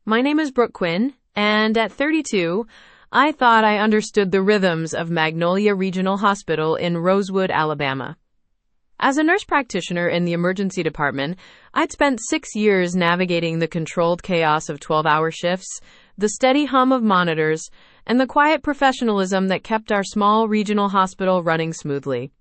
My name is Brooke Quinn, and at 32, I thought I understood the rhythms of Magnolia Regional Hospital in Rosewood, Alabama. As a nurse practitioner in the emergency department, I'd spent 6 years navigating the controlled chaos of 12-hour shifts, the steady hum of monitors, and the quiet professionalism that kept our small regional hospital running smoothly.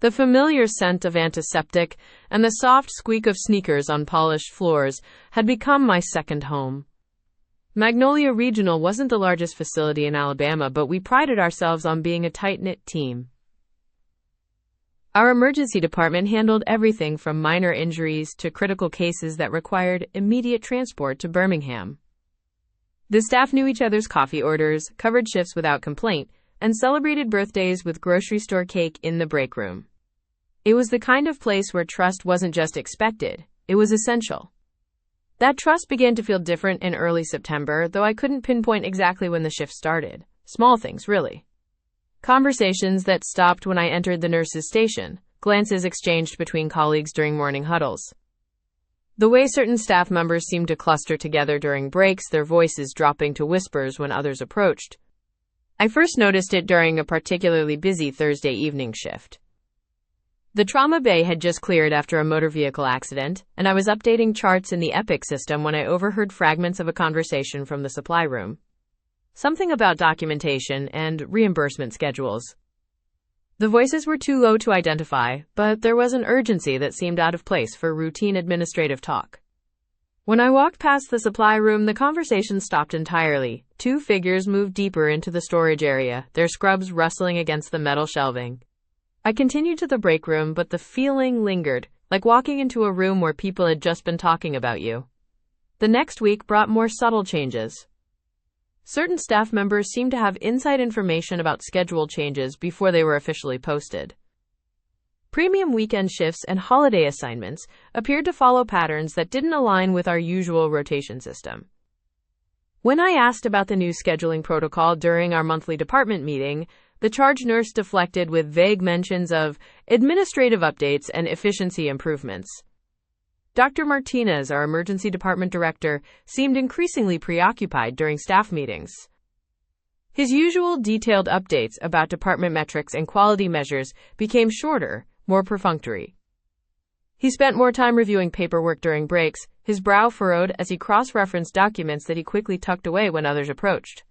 The familiar scent of antiseptic and the soft squeak of sneakers on polished floors had become my second home. Magnolia Regional wasn't the largest facility in Alabama, but we prided ourselves on being a tight-knit team. Our emergency department handled everything from minor injuries to critical cases that required immediate transport to Birmingham. The staff knew each other's coffee orders, covered shifts without complaint, and celebrated birthdays with grocery store cake in the break room. It was the kind of place where trust wasn't just expected, it was essential. That trust began to feel different in early September, though I couldn't pinpoint exactly when the shift started. Small things, really. Conversations that stopped when I entered the nurse's station, glances exchanged between colleagues during morning huddles. The way certain staff members seemed to cluster together during breaks, their voices dropping to whispers when others approached. I first noticed it during a particularly busy Thursday evening shift. The trauma bay had just cleared after a motor vehicle accident, and I was updating charts in the Epic system when I overheard fragments of a conversation from the supply room. Something about documentation and reimbursement schedules. The voices were too low to identify, but there was an urgency that seemed out of place for routine administrative talk. When I walked past the supply room, the conversation stopped entirely. Two figures moved deeper into the storage area, their scrubs rustling against the metal shelving. I continued to the break room, but the feeling lingered, like walking into a room where people had just been talking about you. The next week brought more subtle changes. Certain staff members seemed to have inside information about schedule changes before they were officially posted. Premium weekend shifts and holiday assignments appeared to follow patterns that didn't align with our usual rotation system. When I asked about the new scheduling protocol during our monthly department meeting, the charge nurse deflected with vague mentions of administrative updates and efficiency improvements. Dr. Martinez, our emergency department director, seemed increasingly preoccupied during staff meetings. His usual detailed updates about department metrics and quality measures became shorter, more perfunctory. He spent more time reviewing paperwork during breaks, his brow furrowed as he cross-referenced documents that he quickly tucked away when others approached.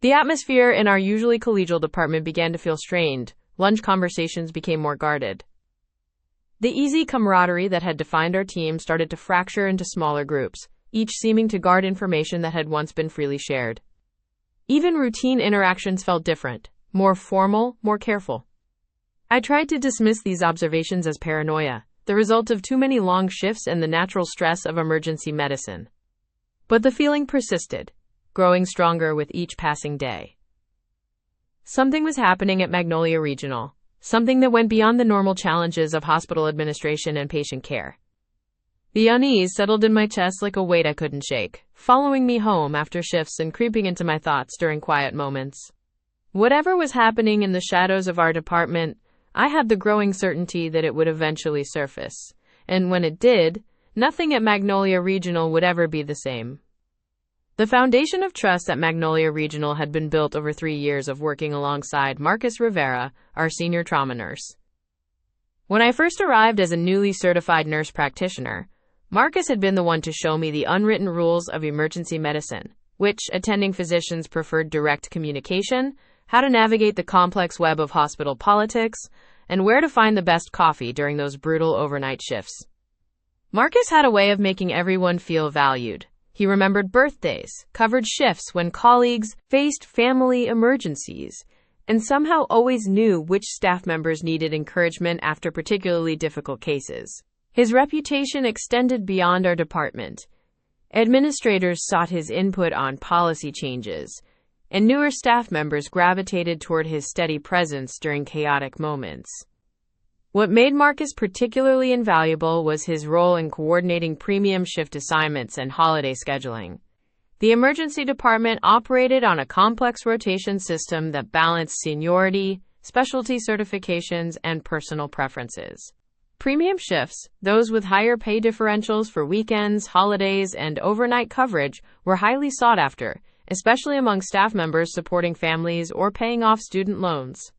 The atmosphere in our usually collegial department began to feel strained. Lunch conversations became more guarded. The easy camaraderie that had defined our team started to fracture into smaller groups, each seeming to guard information that had once been freely shared. Even routine interactions felt different, more formal, more careful. I tried to dismiss these observations as paranoia, the result of too many long shifts and the natural stress of emergency medicine. But the feeling persisted, growing stronger with each passing day. Something was happening at Magnolia Regional. Something that went beyond the normal challenges of hospital administration and patient care. The unease settled in my chest like a weight I couldn't shake, following me home after shifts and creeping into my thoughts during quiet moments. Whatever was happening in the shadows of our department, I had the growing certainty that it would eventually surface. And when it did, nothing at Magnolia Regional would ever be the same. The foundation of trust at Magnolia Regional had been built over 3 years of working alongside Marcus Rivera, our senior trauma nurse. When I first arrived as a newly certified nurse practitioner, Marcus had been the one to show me the unwritten rules of emergency medicine, which attending physicians preferred direct communication, how to navigate the complex web of hospital politics, and where to find the best coffee during those brutal overnight shifts. Marcus had a way of making everyone feel valued. He remembered birthdays, covered shifts when colleagues faced family emergencies, and somehow always knew which staff members needed encouragement after particularly difficult cases. His reputation extended beyond our department. Administrators sought his input on policy changes, and newer staff members gravitated toward his steady presence during chaotic moments. What made Marcus particularly invaluable was his role in coordinating premium shift assignments and holiday scheduling. The emergency department operated on a complex rotation system that balanced seniority, specialty certifications, and personal preferences. Premium shifts, those with higher pay differentials for weekends, holidays, and overnight coverage, were highly sought after, especially among staff members supporting families or paying off student loans.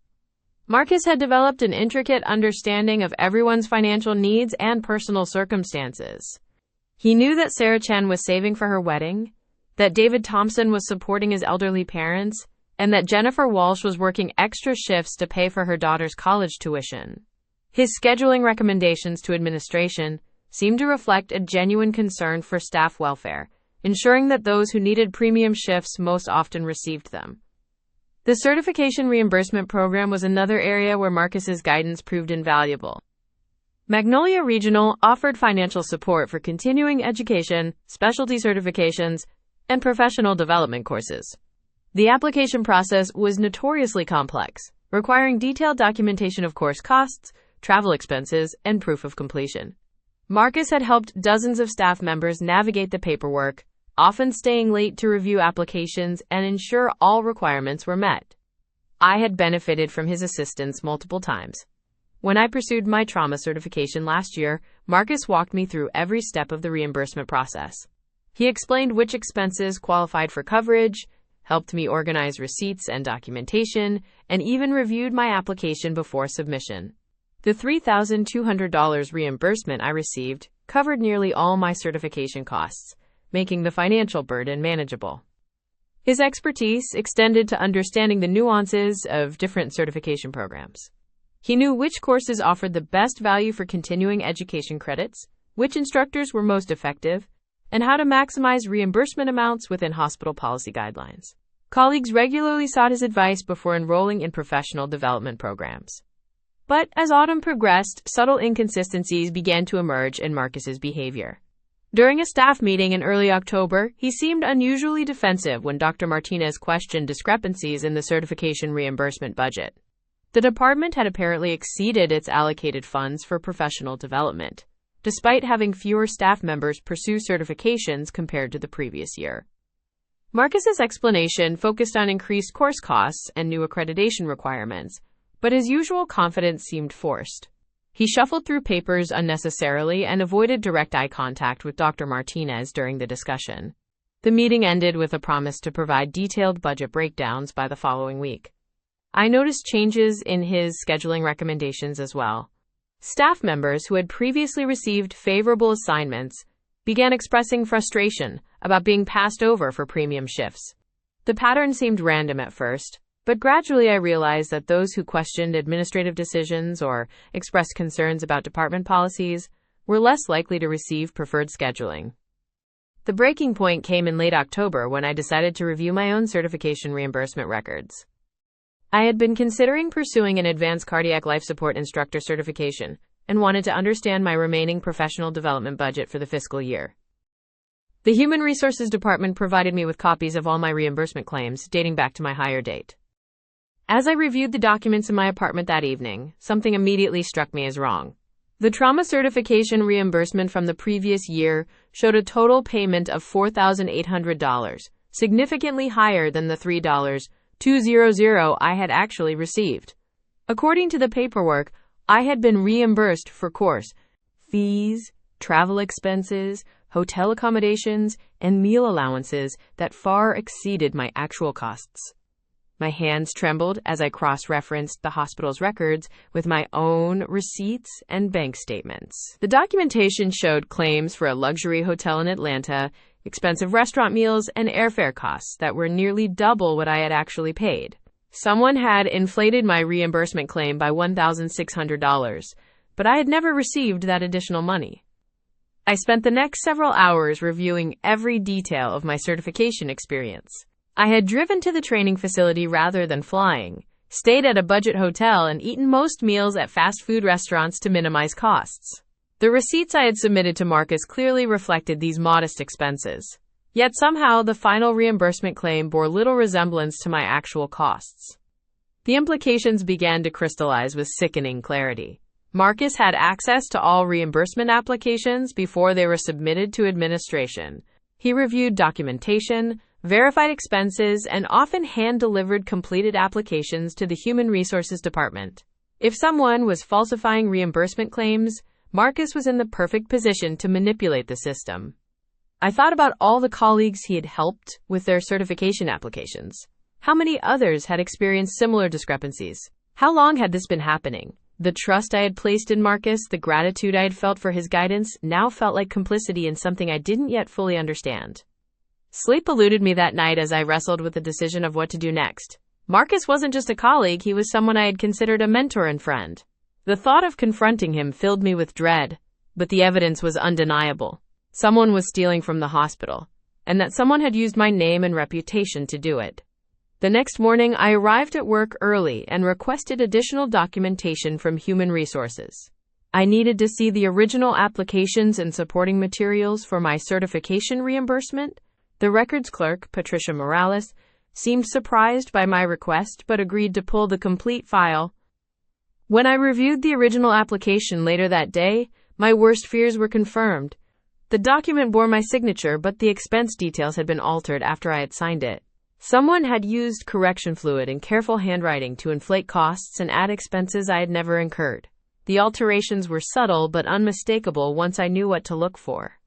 Marcus had developed an intricate understanding of everyone's financial needs and personal circumstances. He knew that Sarah Chen was saving for her wedding, that David Thompson was supporting his elderly parents, and that Jennifer Walsh was working extra shifts to pay for her daughter's college tuition. His scheduling recommendations to administration seemed to reflect a genuine concern for staff welfare, ensuring that those who needed premium shifts most often received them. The certification reimbursement program was another area where Marcus's guidance proved invaluable. Magnolia Regional offered financial support for continuing education, specialty certifications, and professional development courses. The application process was notoriously complex, requiring detailed documentation of course costs, travel expenses, and proof of completion. Marcus had helped dozens of staff members navigate the paperwork, often staying late to review applications and ensure all requirements were met. I had benefited from his assistance multiple times. When I pursued my trauma certification last year, Marcus walked me through every step of the reimbursement process. He explained which expenses qualified for coverage, helped me organize receipts and documentation, and even reviewed my application before submission. The $3,200 reimbursement I received covered nearly all my certification costs, making the financial burden manageable. His expertise extended to understanding the nuances of different certification programs. He knew which courses offered the best value for continuing education credits, which instructors were most effective, and how to maximize reimbursement amounts within hospital policy guidelines. Colleagues regularly sought his advice before enrolling in professional development programs. But as autumn progressed, subtle inconsistencies began to emerge in Marcus's behavior. During a staff meeting in early October, he seemed unusually defensive when Dr. Martinez questioned discrepancies in the certification reimbursement budget. The department had apparently exceeded its allocated funds for professional development, despite having fewer staff members pursue certifications compared to the previous year. Marcus's explanation focused on increased course costs and new accreditation requirements, but his usual confidence seemed forced. He shuffled through papers unnecessarily and avoided direct eye contact with Dr. Martinez during the discussion. The meeting ended with a promise to provide detailed budget breakdowns by the following week. I noticed changes in his scheduling recommendations as well. Staff members who had previously received favorable assignments began expressing frustration about being passed over for premium shifts. The pattern seemed random at first, but gradually I realized that those who questioned administrative decisions or expressed concerns about department policies were less likely to receive preferred scheduling. The breaking point came in late October when I decided to review my own certification reimbursement records. I had been considering pursuing an advanced cardiac life support instructor certification and wanted to understand my remaining professional development budget for the fiscal year. The Human Resources Department provided me with copies of all my reimbursement claims dating back to my hire date. As I reviewed the documents in my apartment that evening, something immediately struck me as wrong. The trauma certification reimbursement from the previous year showed a total payment of $4,800, significantly higher than the $3,200 I had actually received. According to the paperwork, I had been reimbursed for course fees, travel expenses, hotel accommodations, and meal allowances that far exceeded my actual costs. My hands trembled as I cross-referenced the hospital's records with my own receipts and bank statements. The documentation showed claims for a luxury hotel in Atlanta, expensive restaurant meals, and airfare costs that were nearly double what I had actually paid. Someone had inflated my reimbursement claim by $1,600, but I had never received that additional money. I spent the next several hours reviewing every detail of my certification experience. I had driven to the training facility rather than flying, stayed at a budget hotel, and eaten most meals at fast food restaurants to minimize costs. The receipts I had submitted to Marcus clearly reflected these modest expenses. Yet somehow the final reimbursement claim bore little resemblance to my actual costs. The implications began to crystallize with sickening clarity. Marcus had access to all reimbursement applications before they were submitted to administration. He reviewed documentation, verified expenses, and often hand-delivered completed applications to the Human Resources Department. If someone was falsifying reimbursement claims, Marcus was in the perfect position to manipulate the system. I thought about all the colleagues he had helped with their certification applications. How many others had experienced similar discrepancies? How long had this been happening? The trust I had placed in Marcus, the gratitude I had felt for his guidance, now felt like complicity in something I didn't yet fully understand. Sleep eluded me that night as I wrestled with the decision of what to do next. Marcus wasn't just a colleague, he was someone I had considered a mentor and friend. The thought of confronting him filled me with dread, but the evidence was undeniable. Someone was stealing from the hospital, and that someone had used my name and reputation to do it. The next morning, I arrived at work early and requested additional documentation from Human Resources. I needed to see the original applications and supporting materials for my certification reimbursement. The records clerk, Patricia Morales, seemed surprised by my request but agreed to pull the complete file. When I reviewed the original application later that day, my worst fears were confirmed. The document bore my signature, but the expense details had been altered after I had signed it. Someone had used correction fluid and careful handwriting to inflate costs and add expenses I had never incurred. The alterations were subtle but unmistakable once I knew what to look for.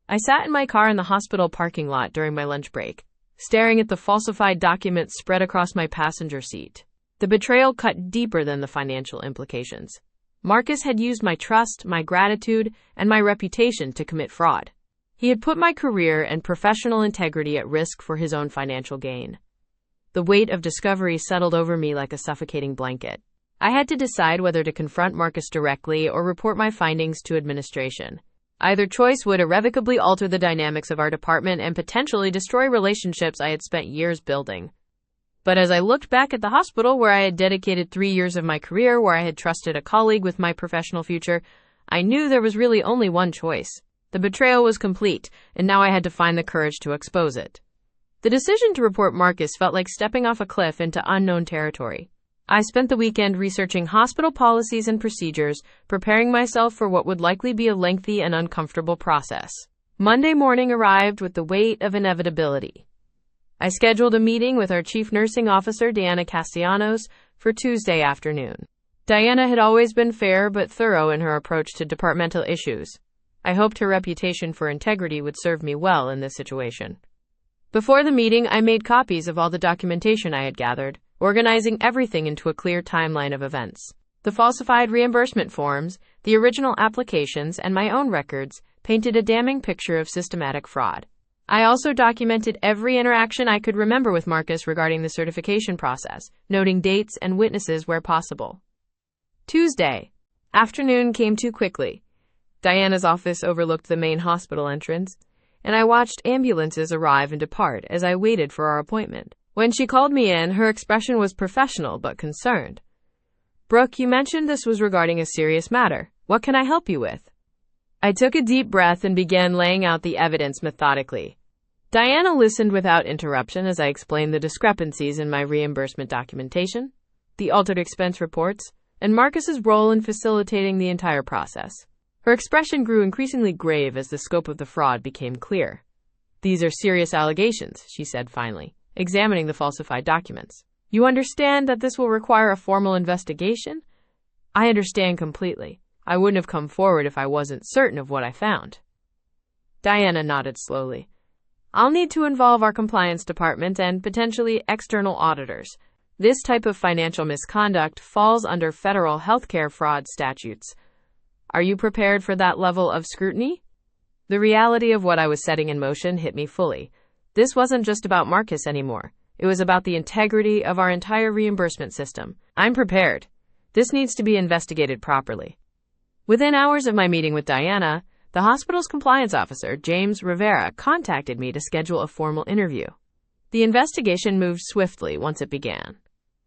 I sat in my car in the hospital parking lot during my lunch break, staring at the falsified documents spread across my passenger seat. The betrayal cut deeper than the financial implications. Marcus had used my trust, my gratitude, and my reputation to commit fraud. He had put my career and professional integrity at risk for his own financial gain. The weight of discovery settled over me like a suffocating blanket. I had to decide whether to confront Marcus directly or report my findings to administration. Either choice would irrevocably alter the dynamics of our department and potentially destroy relationships I had spent years building. But as I looked back at the hospital where I had dedicated 3 years of my career, where I had trusted a colleague with my professional future, I knew there was really only one choice. The betrayal was complete, and now I had to find the courage to expose it. The decision to report Marcus felt like stepping off a cliff into unknown territory. I spent the weekend researching hospital policies and procedures, preparing myself for what would likely be a lengthy and uncomfortable process. Monday morning arrived with the weight of inevitability. I scheduled a meeting with our Chief Nursing Officer, Diana Castellanos, for Tuesday afternoon. Diana had always been fair but thorough in her approach to departmental issues. I hoped her reputation for integrity would serve me well in this situation. Before the meeting, I made copies of all the documentation I had gathered, organizing everything into a clear timeline of events. The falsified reimbursement forms, the original applications, and my own records painted a damning picture of systematic fraud. I also documented every interaction I could remember with Marcus regarding the certification process, noting dates and witnesses where possible. Tuesday afternoon came too quickly. Diana's office overlooked the main hospital entrance, and I watched ambulances arrive and depart as I waited for our appointment. When she called me in, her expression was professional but concerned. "Brooke, you mentioned this was regarding a serious matter. What can I help you with?" I took a deep breath and began laying out the evidence methodically. Diana listened without interruption as I explained the discrepancies in my reimbursement documentation, the altered expense reports, and Marcus's role in facilitating the entire process. Her expression grew increasingly grave as the scope of the fraud became clear. "These are serious allegations," she said finally, examining the falsified documents. "You understand that this will require a formal investigation?" "I understand completely. I wouldn't have come forward if I wasn't certain of what I found." Diana nodded slowly. "I'll need to involve our compliance department and potentially external auditors. This type of financial misconduct falls under federal healthcare fraud statutes. Are you prepared for that level of scrutiny?" The reality of what I was setting in motion hit me fully. This wasn't just about Marcus anymore. It was about the integrity of our entire reimbursement system. "I'm prepared. This needs to be investigated properly." Within hours of my meeting with Diana, the hospital's compliance officer, James Rivera, contacted me to schedule a formal interview. The investigation moved swiftly once it began.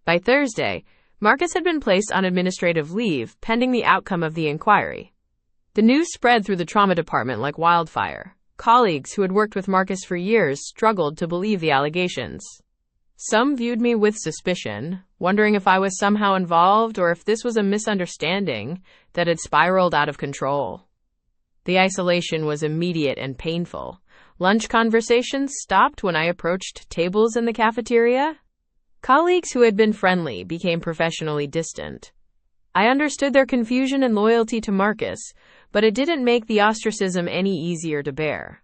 By Thursday, Marcus had been placed on administrative leave pending the outcome of the inquiry. The news spread through the trauma department like wildfire. Colleagues who had worked with Marcus for years struggled to believe the allegations. Some viewed me with suspicion, wondering if I was somehow involved or if this was a misunderstanding that had spiraled out of control. The isolation was immediate and painful. Lunch conversations stopped when I approached tables in the cafeteria. Colleagues who had been friendly became professionally distant. I understood their confusion and loyalty to Marcus, but it didn't make the ostracism any easier to bear.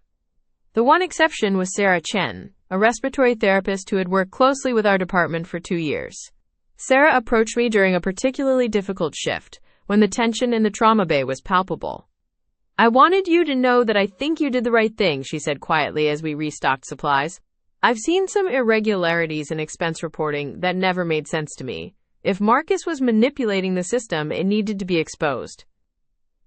The one exception was Sarah Chen, a respiratory therapist who had worked closely with our department for 2 years. Sarah approached me during a particularly difficult shift, when the tension in the trauma bay was palpable. "I wanted you to know that I think you did the right thing," she said quietly as we restocked supplies. "I've seen some irregularities in expense reporting that never made sense to me. If Marcus was manipulating the system, it needed to be exposed."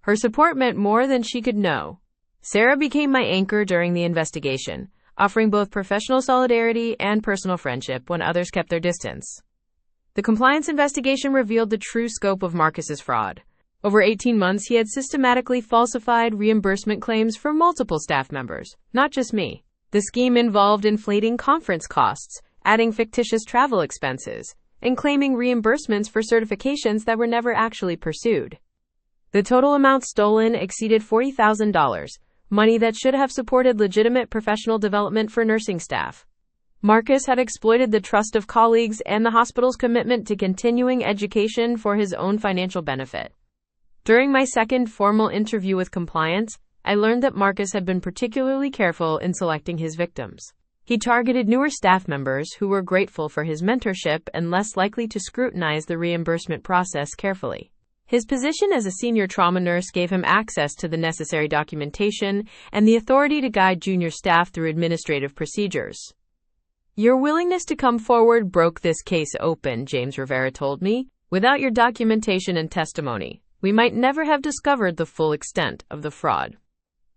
Her support meant more than she could know. Sarah became my anchor during the investigation, offering both professional solidarity and personal friendship when others kept their distance. The compliance investigation revealed the true scope of Marcus's fraud. Over 18 months, he had systematically falsified reimbursement claims for multiple staff members, not just me. The scheme involved inflating conference costs, adding fictitious travel expenses, and claiming reimbursements for certifications that were never actually pursued. The total amount stolen exceeded $40,000, money that should have supported legitimate professional development for nursing staff. Marcus had exploited the trust of colleagues and the hospital's commitment to continuing education for his own financial benefit. During my second formal interview with compliance, I learned that Marcus had been particularly careful in selecting his victims. He targeted newer staff members who were grateful for his mentorship and less likely to scrutinize the reimbursement process carefully. His position as a senior trauma nurse gave him access to the necessary documentation and the authority to guide junior staff through administrative procedures. "Your willingness to come forward broke this case open," James Rivera told me. "Without your documentation and testimony, we might never have discovered the full extent of the fraud."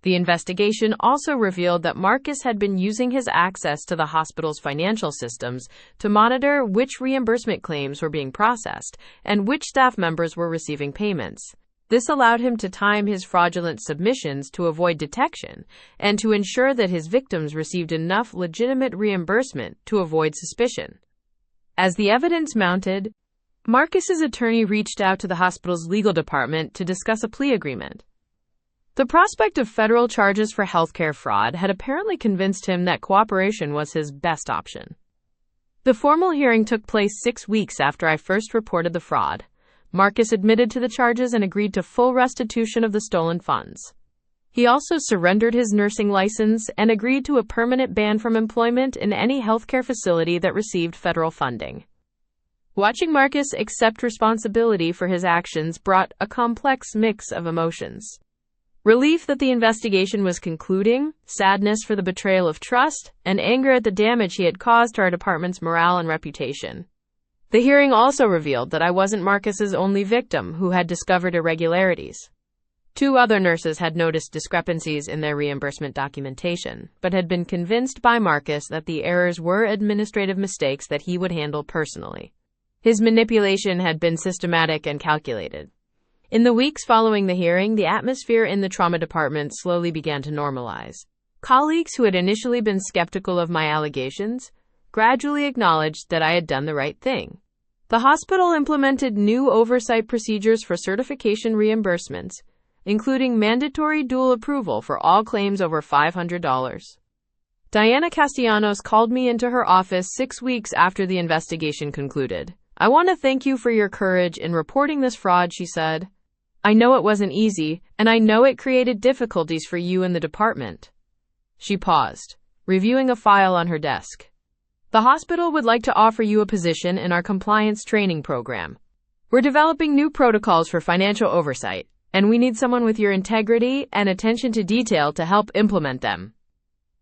The investigation also revealed that Marcus had been using his access to the hospital's financial systems to monitor which reimbursement claims were being processed and which staff members were receiving payments. This allowed him to time his fraudulent submissions to avoid detection and to ensure that his victims received enough legitimate reimbursement to avoid suspicion. As the evidence mounted, Marcus's attorney reached out to the hospital's legal department to discuss a plea agreement. The prospect of federal charges for healthcare fraud had apparently convinced him that cooperation was his best option. The formal hearing took place 6 weeks after I first reported the fraud. Marcus admitted to the charges and agreed to full restitution of the stolen funds. He also surrendered his nursing license and agreed to a permanent ban from employment in any healthcare facility that received federal funding. Watching Marcus accept responsibility for his actions brought a complex mix of emotions. Relief that the investigation was concluding, sadness for the betrayal of trust, and anger at the damage he had caused to our department's morale and reputation. The hearing also revealed that I wasn't Marcus's only victim who had discovered irregularities. 2 other nurses had noticed discrepancies in their reimbursement documentation, but had been convinced by Marcus that the errors were administrative mistakes that he would handle personally. His manipulation had been systematic and calculated. In the weeks following the hearing, the atmosphere in the trauma department slowly began to normalize. Colleagues who had initially been skeptical of my allegations gradually acknowledged that I had done the right thing. The hospital implemented new oversight procedures for certification reimbursements, including mandatory dual approval for all claims over $500. Diana Castellanos called me into her office 6 weeks after the investigation concluded. "I want to thank you for your courage in reporting this fraud," she said. "I know it wasn't easy, and I know it created difficulties for you and the department." She paused, reviewing a file on her desk. "The hospital would like to offer you a position in our compliance training program. We're developing new protocols for financial oversight, and we need someone with your integrity and attention to detail to help implement them."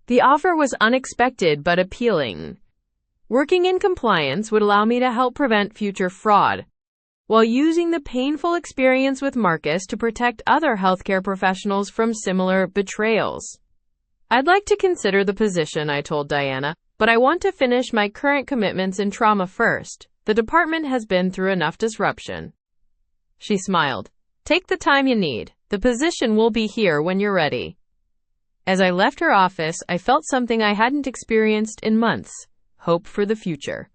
The offer was unexpected but appealing. Working in compliance would allow me to help prevent future fraud, while using the painful experience with Marcus to protect other healthcare professionals from similar betrayals. "I'd like to consider the position," I told Diana, "but I want to finish my current commitments in trauma first. The department has been through enough disruption." She smiled. "Take the time you need. The position will be here when you're ready." As I left her office, I felt something I hadn't experienced in months: hope for the future.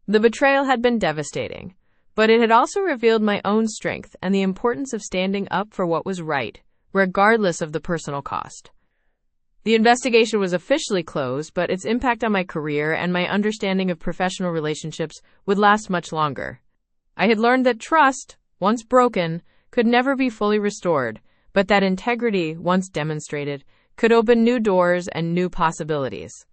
The betrayal had been devastating, but it had also revealed my own strength and the importance of standing up for what was right, regardless of the personal cost. The investigation was officially closed, but its impact on my career and my understanding of professional relationships would last much longer. I had learned that trust, once broken, could never be fully restored, but that integrity, once demonstrated, could open new doors and new possibilities.